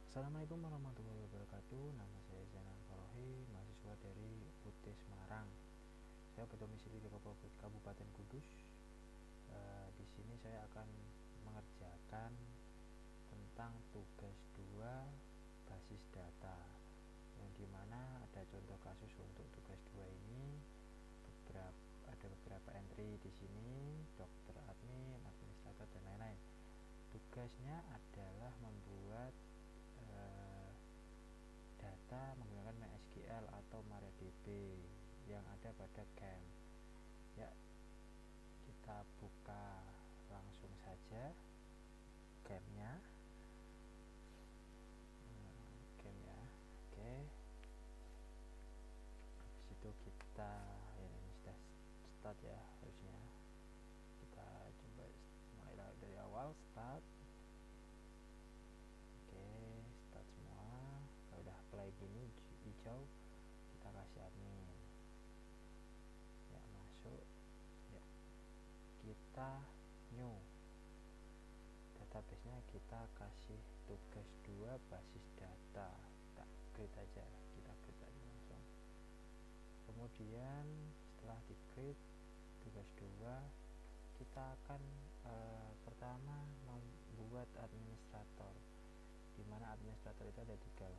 Assalamualaikum warahmatullahi wabarakatuh. Nama saya Zainal Farohi, mahasiswa dari UT Semarang. Saya berdomisili di Kabupaten Kudus. Di sini saya akan mengerjakan tentang tugas 2 basis data, yang dimana ada contoh kasus untuk tugas 2 ini. Ada beberapa entry di sini, dokter admin, administrator, dan lain-lain. Tugasnya adalah membuat data menggunakan MySQL atau MariaDB yang ada pada CAM. Ya, kita buka langsung saja CAM-nya. CAM ya. Oke. Habis itu kita ini sudah start ya harusnya. Kita coba mulai dari awal, start. Oke, start semua. Kalau udah play gini hijau, kita kasih admin. Ya, masuk. Ya. Kita new. Database-nya kita kasih tugas 2 basis data. Kita create aja langsung. Kemudian setelah di create tugas 2, kita akan pertama membuat administrator, dimana administrator itu ada 3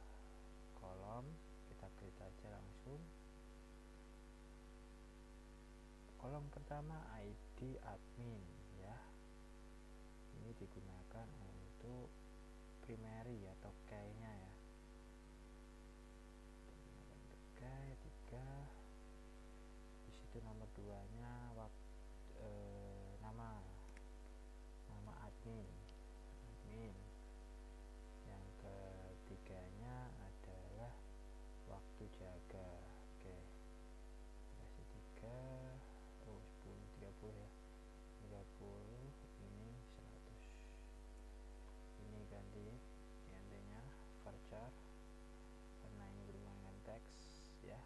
kolom. Kita create aja langsung. Kolom pertama ID admin ya, ini digunakan untuk primary atau key-nya ya. Key 3. Di situ nomor 2-nya nama admin. Yang ketiganya adalah waktu jaga. Oke, kasih 3. 10:30 ya, 30. Ini 100. Ini gantinya varchar karena ini berhubungan dengan teks ya.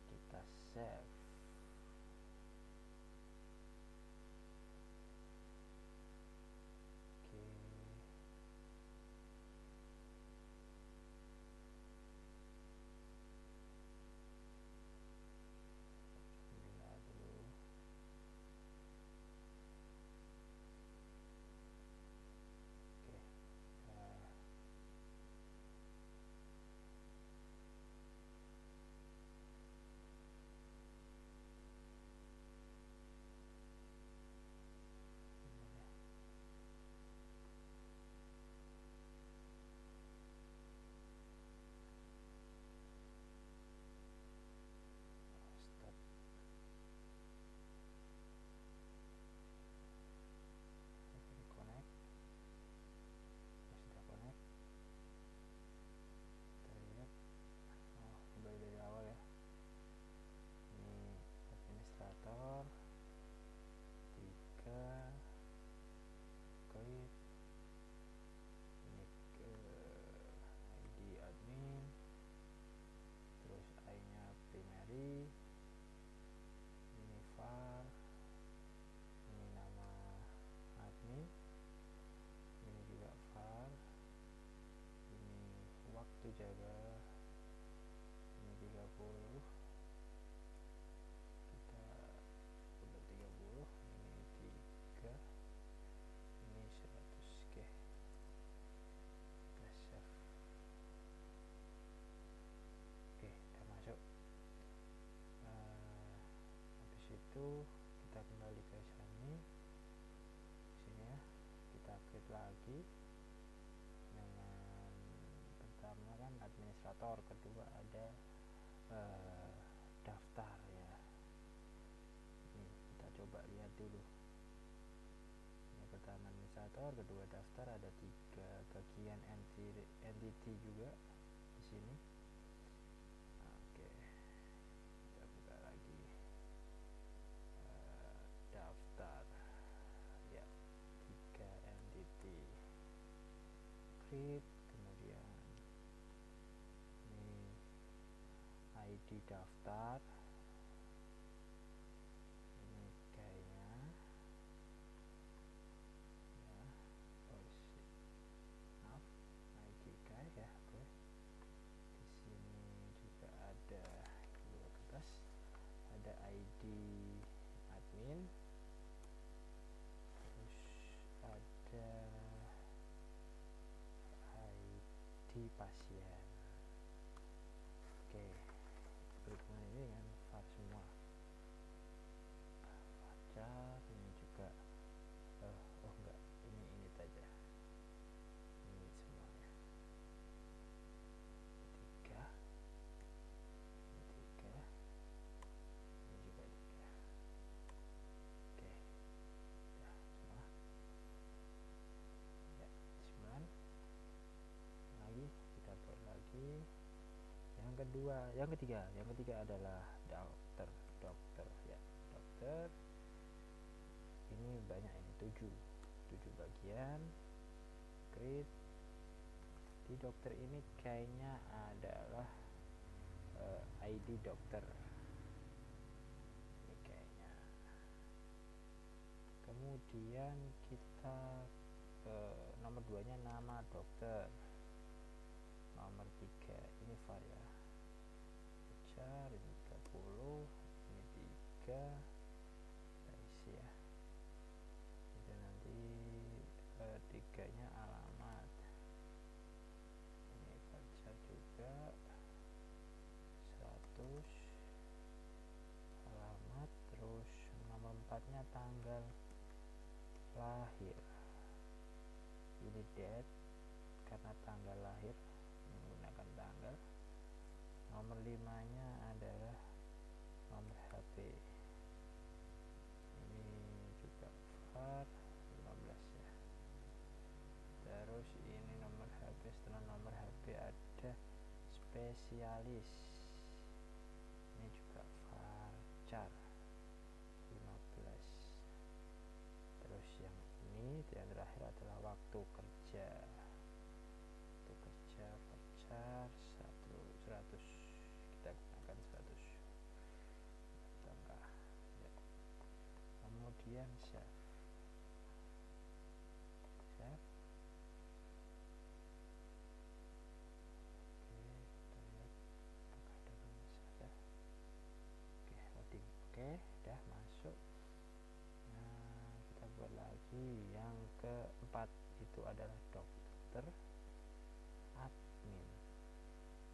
Kita save. Oke. Lihat dulu. Oke. Stop. Connect. Sudah connect. Kita lihat. Kembali dari awal ya. Ini administrator 3, create. Ini ID admin, terus I-nya primary, ini var, ini nama admin, ini juga var, ini waktu jaga, ini 30, kita udah 30, ini 3, ini 100. Oke, kita save. Oke, udah masuk. Habis itu kita kembali ke sini ya. Kita create lagi dengan pertama kan administrator, kedua ada daftar ya. Ini kita coba lihat dulu. Yang pertama administrator, kedua daftar, ada 3 bagian entity juga di sini. Oke, kita buka lagi daftar ya, 3 entity, create, kemudian ini ID daftar, ini kayaknya ya, pasien. Oke, berhubungan ini dengan var semua. Varchar ini juga enggak, ini saja, ini semuanya. Tiga, ini tiga, ini juga tiga. Oke, udah semua. Ya, 9 lagi, kita buat lagi yang ketiga adalah dokter ya. Dokter ini banyak, ini 7 bagian. Create di dokter ini kayaknya adalah ID dokter ini kayaknya. Kemudian kita nomor 2 nya nama dokter. Nomor 3 ini var ya, Varchar ini 30, ini 3, kita isi ya. Itu nanti 3 nya alamat, ini Varchar juga 100 alamat. Terus nomor 4 nya tanggal lahir, ini date karena tanggal lahir, menggunakan tanggal. Nomor 5 nya adalah nomor HP, ini juga var 15 ya. Terus ini nomor HP, setelah nomor HP ada spesialis, ini juga Varchar 15. Terus yang ini yang terakhir adalah waktu kerja Varchar 100, kita gunakan 100 tambah ya. Kemudian save. Oke, udah masuk. Nah, kita buat lagi yang keempat, itu adalah dokter admin.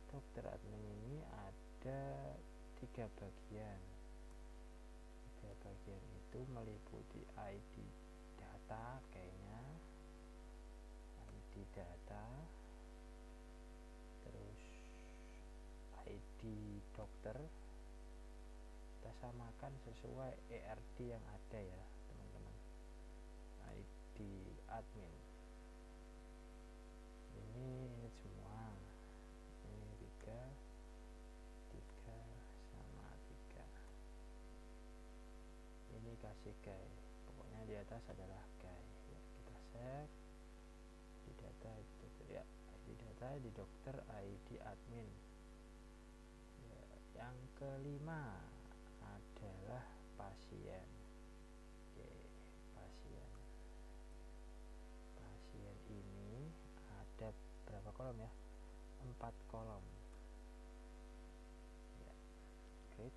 Dokter admin ini ada 3 bagian. 3 bagian itu meliputi ID data, kayaknya ID data, terus ID dokter. Kita samakan sesuai ERD yang ada ya teman-teman. ID admin ini semua, ini 3 sama 3, ini kasih guy, pokoknya di atas adalah guy ya. Kita save di data dokter ya, ID data di dokter, ID admin ya. Yang kelima adalah pasien. Oke, pasien ini ada berapa kolom ya? 4 kolom ya. Create,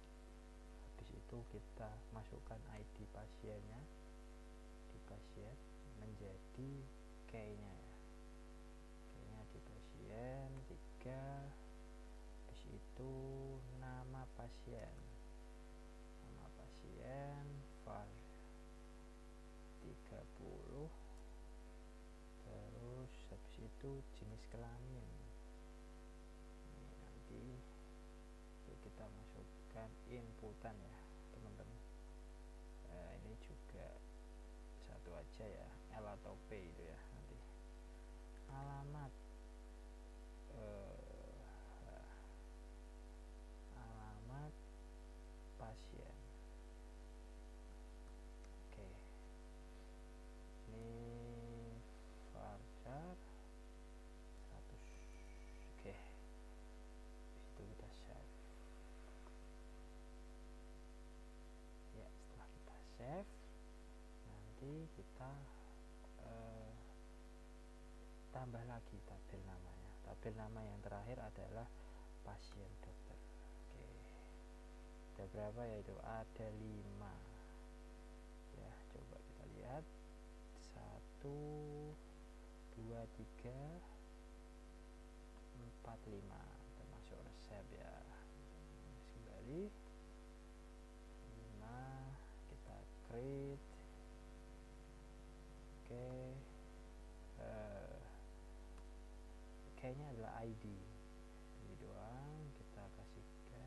habis itu kita masukkan ID pasiennya di pasien, menjadi key-nya ya, key-nya di pasien 3. Habis itu nama pasien var 30. Terus habis itu jenis kelamin, ini nanti kita masukkan inputan ya teman-teman. Ini juga satu aja ya, L atau P itu ya nanti. Alamat alamat pasien. Oke, ini Varchar 100. Oke, itu kita save ya. Setelah kita save, nanti kita tambah lagi tabel namanya. Tabel nama yang terakhir adalah pasien dokter. Oke, ada berapa ya itu? Ada 5 ya, coba kita lihat. 1, 2, 3, 4, 5 termasuk resep ya. Kembali 5 kita create. Oke, kayaknya adalah ID ini doang, kita kasih ke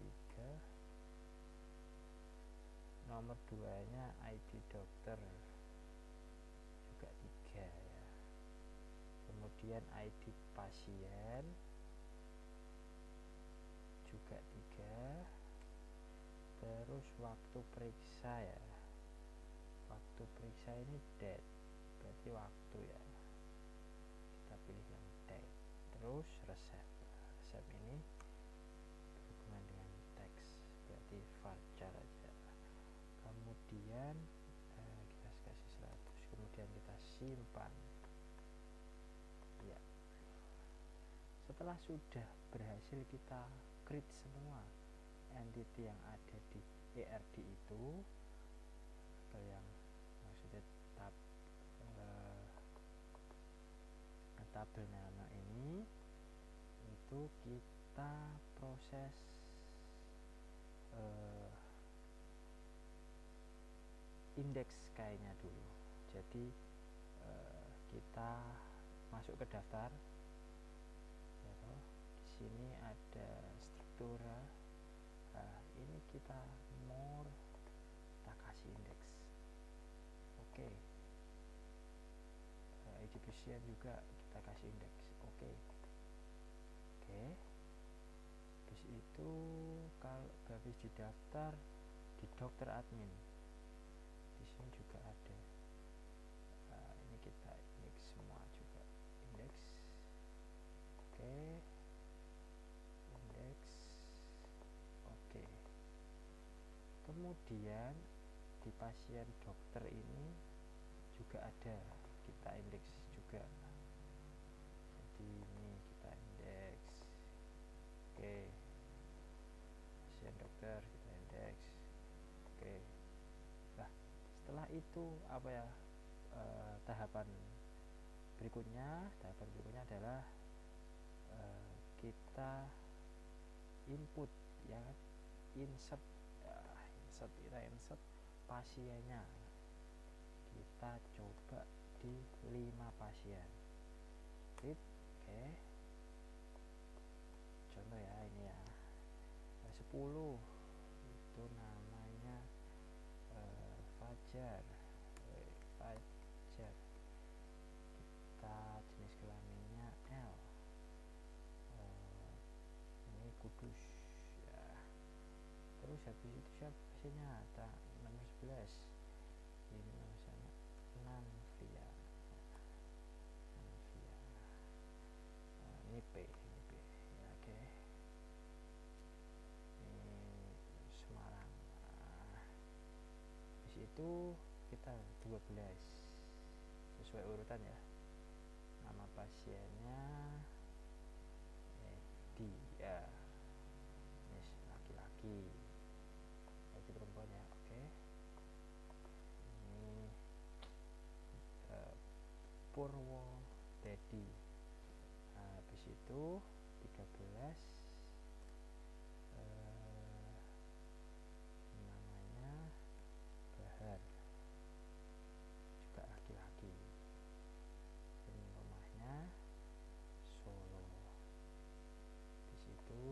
3. Nomor 2 nya ID dokter juga 3 ya. Kemudian ID pasien juga 3. Terus waktu periksa ya, waktu periksa ini date, berarti waktu ya, kita pilih yang date. Terus resep, resep ini berhubungan dengan teks, berarti varchar aja. Kemudian kita kasih 100, kemudian kita simpan ya. Setelah sudah berhasil kita create semua entity yang ada di ERD itu, atau yang maksudnya tabel nama ini, itu kita proses indeks kayaknya dulu. Jadi kita masuk ke daftar ya, di sini ada struktura. Nah, ini kita more, kita kasih indeks. Oke, ID pasien juga kita kasih indeks. Oke, habis itu kalau habis di daftar di dokter admin, di sini juga ada. Ini kita indeks semua juga, indeks. Oke, indeks. Oke, kemudian di pasien dokter ini juga ada, kita indeks juga. Jadi ini kita indeks. Oke, pasien dokter kita indeks. Oke, nah setelah itu apa ya, tahapan berikutnya adalah kita input ya, insert kita insert pasiennya. Kita coba di 5 pasien. Oke, contoh ya, ini ya 10 itu namanya Fajar. Kita jenis kelaminnya L. Ini Kudus ya. Terus habis itu siapa pasiennya? Nomor 11 ini misalnya Nanvia. Ini P ya, oke. Ini Semarang. Habis itu kita 12 sesuai urutan ya. Nama pasiennya Edi ya. Ini laki-laki. Itu perempuan ya. Oke. Ini Purwo Dedi. Habis itu 13 namanya Bahar, juga laki-laki. Ini rumahnya Solo. Di situ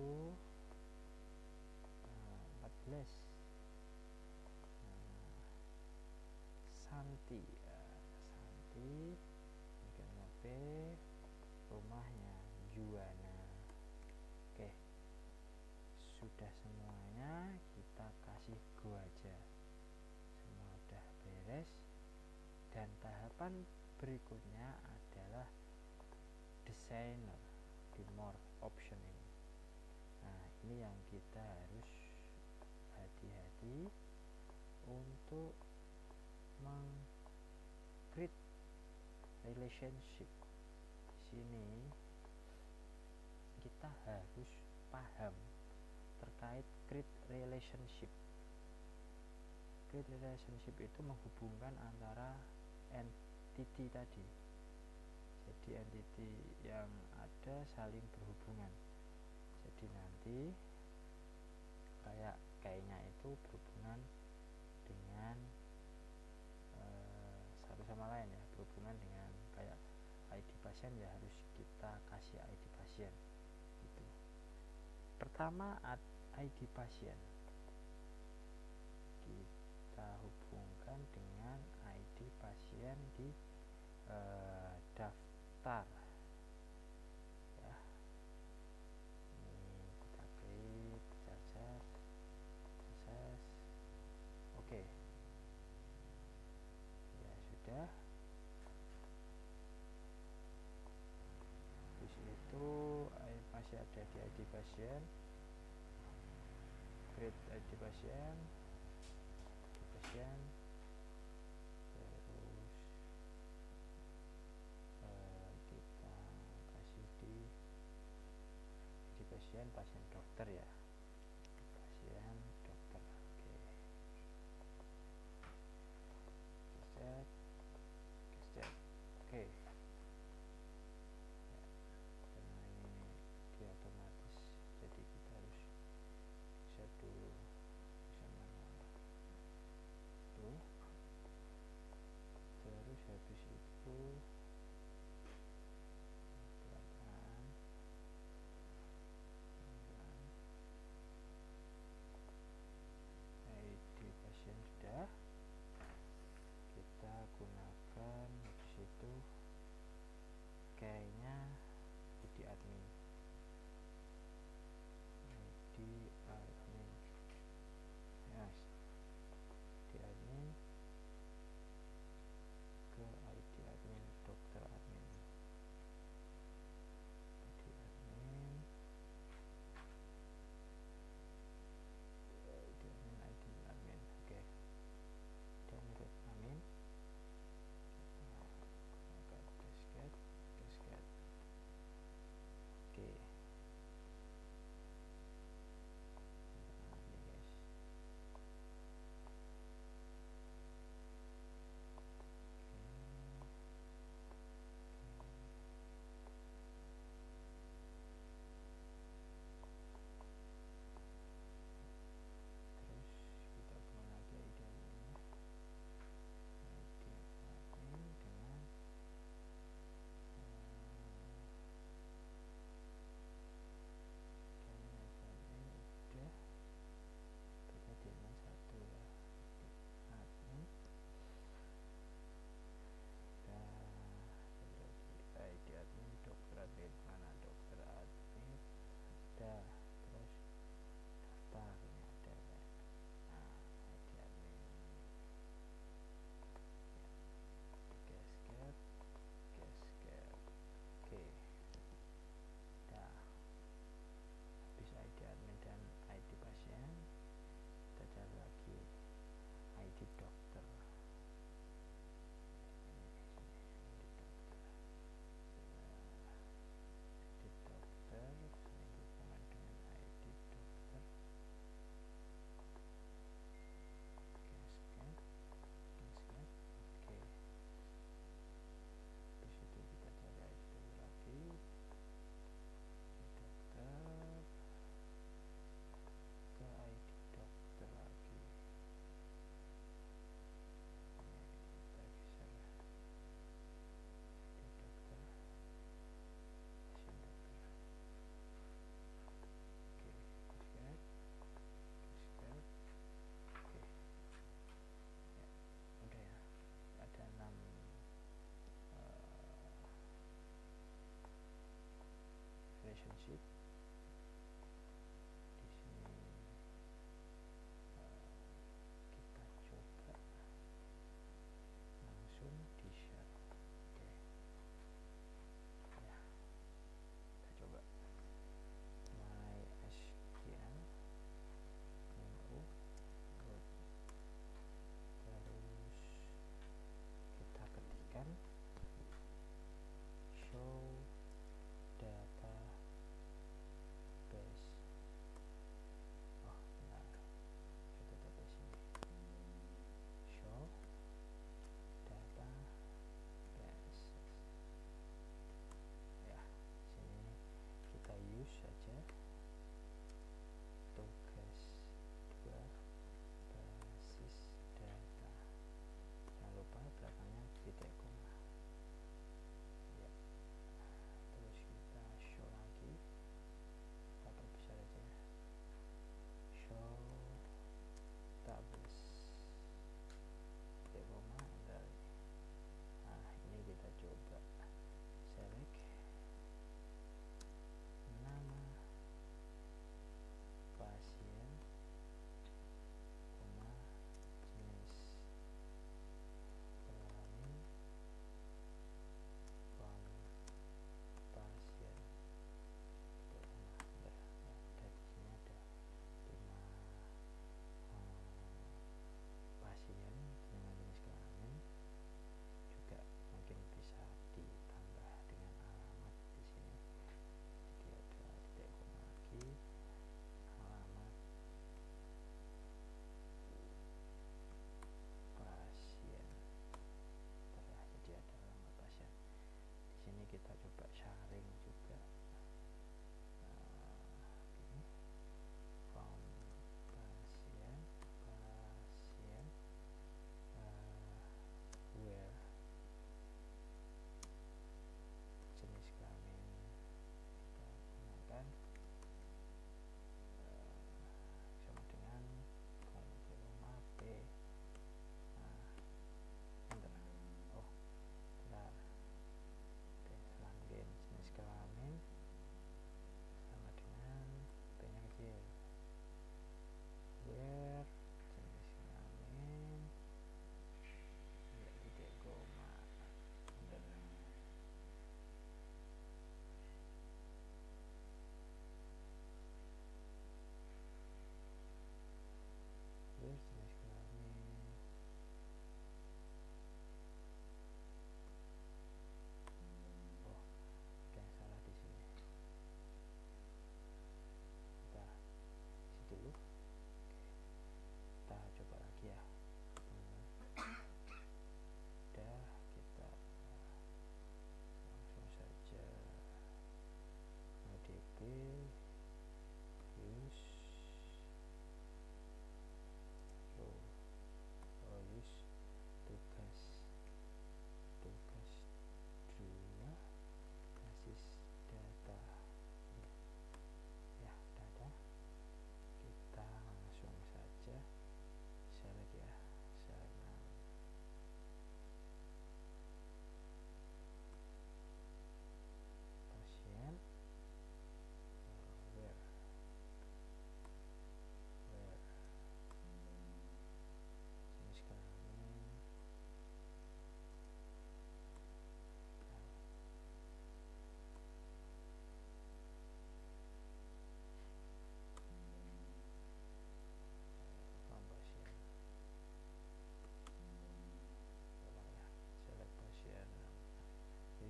14 Santi ya. Santi P, rumahnya Juwana. Oke, sudah semuanya, kita kasih go aja. Semua udah beres. Dan tahapan berikutnya adalah designer di more option ini. Nah, ini yang kita harus hati-hati untuk meng-create relationship. Di sini kita harus paham terkait create relationship. Create relationship itu menghubungkan antara entity tadi. Jadi entity yang ada saling berhubungan. Jadi nanti kayaknya itu berhubungan dengan satu sama lain ya, berhubungan dengan kayak ID pasien ya, harus kita kasih ID pasien gitu. Pertama, ID pasien kita hubungkan dengan ID pasien di daftar ya. Ini kita klik cacat proses. Oke, ya sudah. Terus itu masih ada di ID pasien, create ID pasien, terus kita kasih di pasien dokter ya, pasien dokter. Oke, set. Oke ya, karena ini dia otomatis, jadi kita harus set dulu, bisa manual tuh.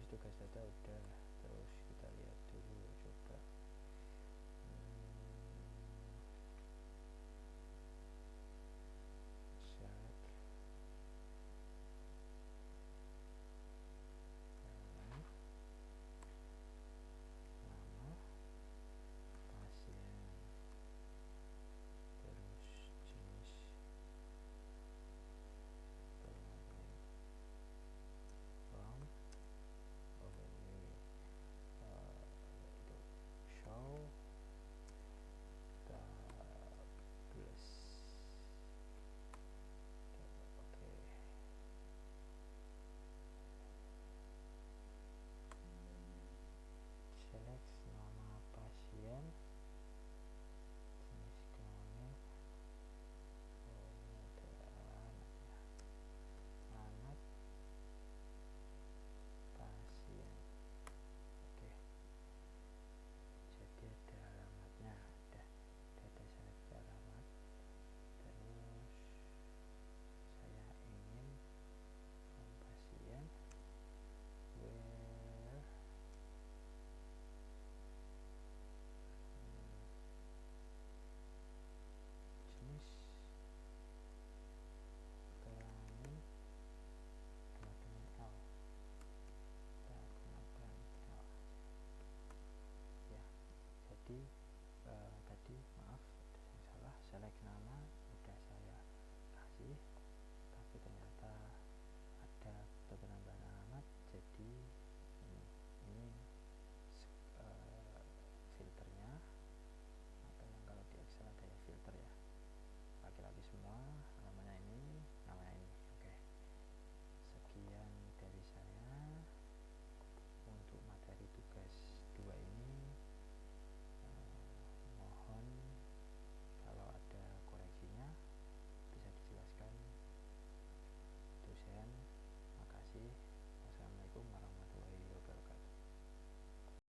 tugas data udah.